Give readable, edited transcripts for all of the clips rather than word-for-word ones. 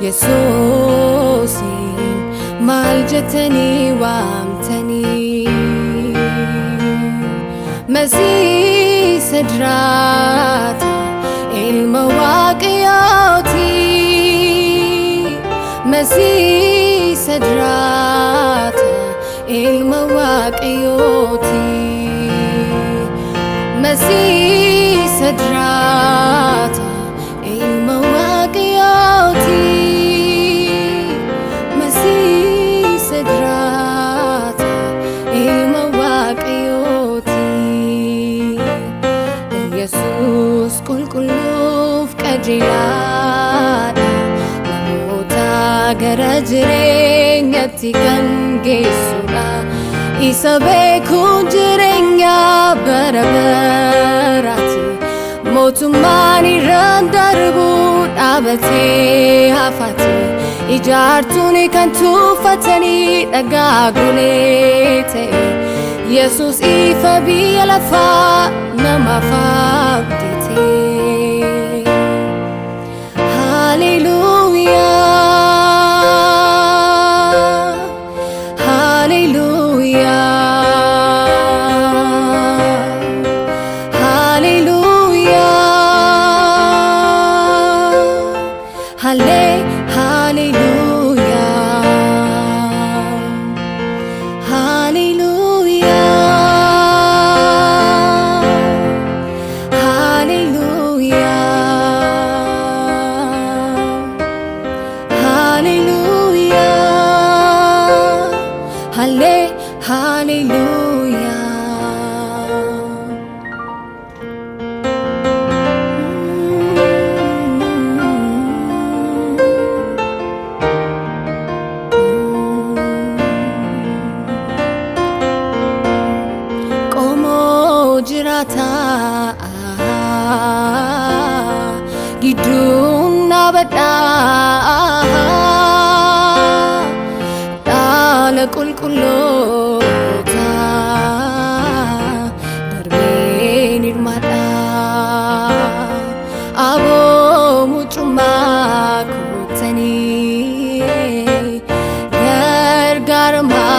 Yesuus maal jettanii waamtanii Masiih Sidraata ilma Waaqayyooti Masiih Sidraata ilma Waaqayyooti Masiih Sidraata ilma Waaqayyooti Masiih Sidraata ilma Waaqayyooti Yesuus qulqulluuf qajeelaadha namoota gara jireenyatti kan geessudha isa beekuun jireenya bara baraati mootummaan irraan darbu dhaabatee hafate ijaartuun kan tuffatanii dhagaa golee ta'e Yesuus ifa biyya lafaa namaaf abdate Hallelujah Gidduun dhaabadhaa dhaala qulqulloota darbeen hirmaadhaa aboo mucummaa kootanii gargaaramaa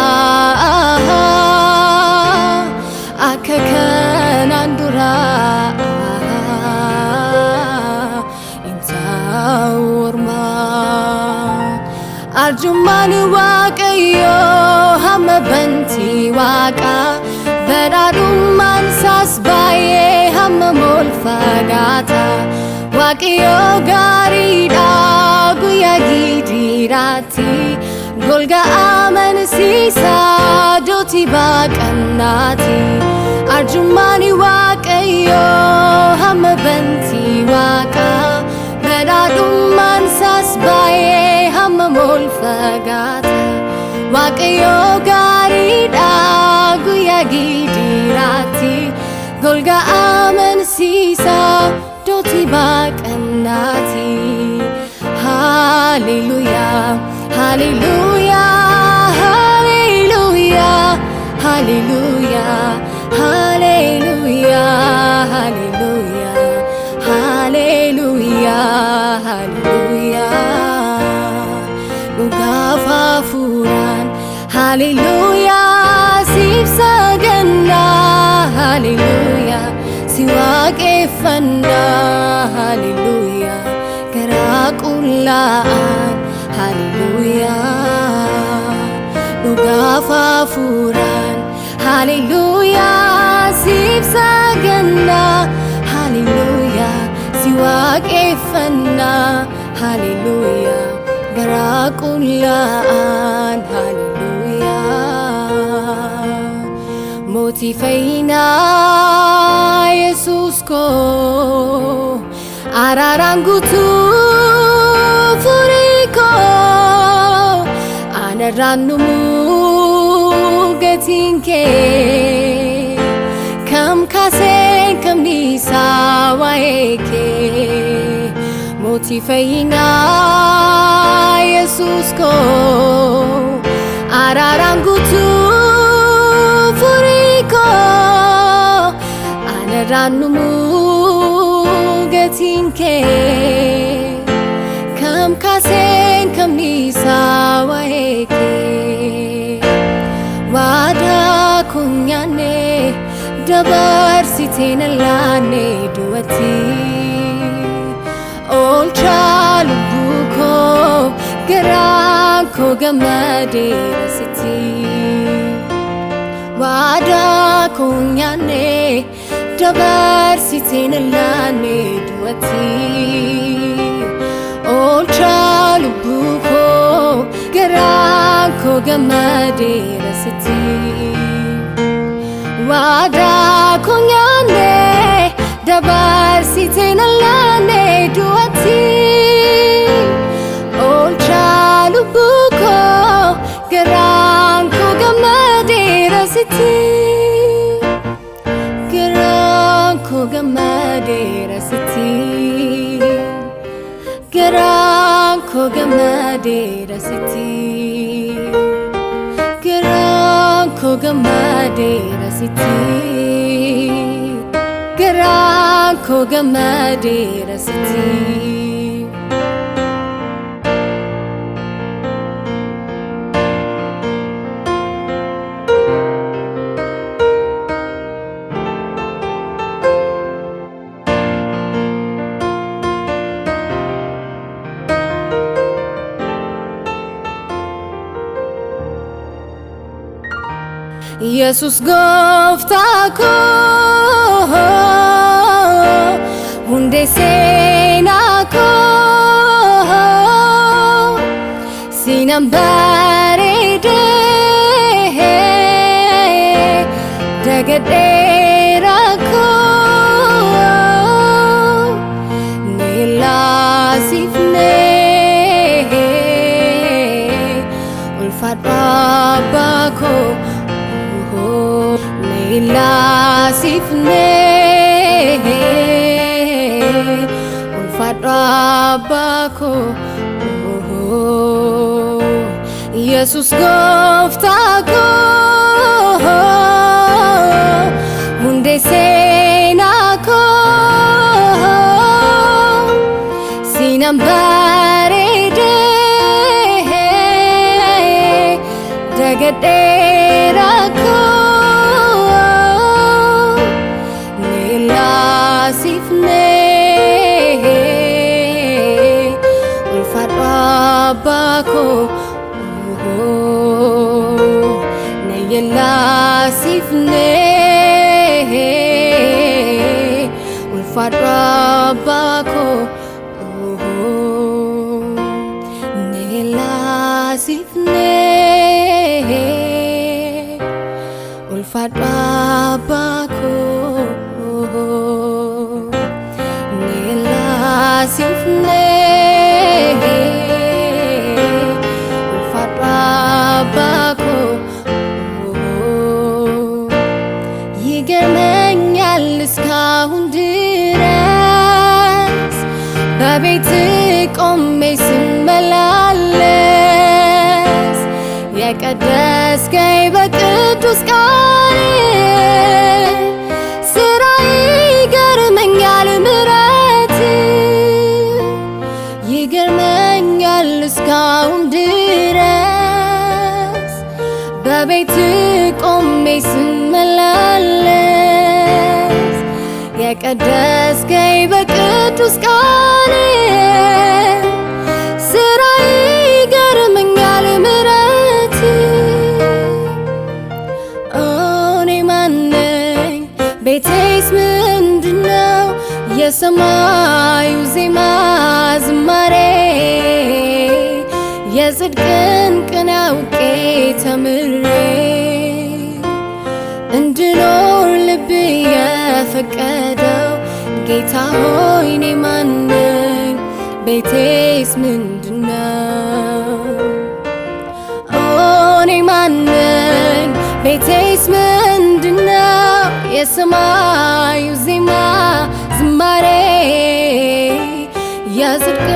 akka kanaan duraa Arjummaan Waaqayyo hamma bantii Waaqa badhaadhummaan isaas baay'ee hamma fagaata Waaqayyo gaariidha guyyaa gidiraatti golga amansiisa dooti baaqannaati Arjummaan Waaqayyo hamma bantii Waaqa badhaadhummaan isaas baay'ee hamma fagaata Waaqayyo gaariidha guyyaa gidiraatti golga amansiisa dooti baaqannaati Hallelujah Hallelujah Hallelujah Hallelujah Hallelujah Hallelujah Hallelujah Hallelujah Nugafa furan Hallelujah Sif saganna Hallelujah Siwaqeffanna Hallelujah Karaqulaan Hallelujah Nugafa furan Hallelujah Sif saganna Hallelujah Siwaqeffanna Hallelujah Karaqulaan Hallelujah Moti fayyina Yesuus ko araaraan guutuu furii ko anarraan dhumuu gatiin kee kam kaasee kam dhiisaa waa'ee kee Moti fayyina Yesuus ko araaraan guutuu furii ko anarraan dhumuu gatiin kee kam kaasee Wada kunyane dabar sitena lane duati Ol chalu buko garan ko gamade rasiti Wada kunyane dabar sitena lane duati Ol chalu buko garan ko gamade rasiti Wada kunyane dabar sitena lane duati Ol chalu buko garan ko gamade rasiti garan ko gamade rasiti garan ko gamade rasiti garan ko gamade rasiti garan ko gamade rasiti Yesuus Gooftaa ko hunde Seenaa ko Seenaan bareedee dagadheera ko ni laasifnee ulfaadhu Abbaa ko Sifne ulfaadhu Abbaa ko Yesuus Gooftaa ko hunde Seenaa ko Seenaan bareedee dagadheera ko ulfaadhu Abbaa ko nayyalaasifnee ulfaadhu Abbaa ko nayyalaasifnee ulfaadhu Abbaa ko Sifne ulfaadhu Abbaa ko ይገርመኛል እስካሁን ድረስ በቤትህ ቆሜ ስመላለስ የቀደስከኝ በቅዱስ ቃልህ ስራህ ይገርመኛል ይገርመኛል እስካሁን ድረስ በቤትህ ቆሜ ስመላለስ የቀደስከኝ በቅዱስ ቃልህ ስራህ ይገርመኛል እኔ ማን ነኝ ቤቴስ ምንድነው የሰማዩ ዜማ ዝማሬ የጽድቅን ቅኔ አውቄ ተምሬ እንድኖር ልብ የፈቀደው ጌታ ሆይ እኔ ማን ነኝ ቤቴስ ምንድነው እኔ ማን ነኝ ቤቴስ ምንድነው የሰማዩ ዜማ ዝማሬ የጽድቅ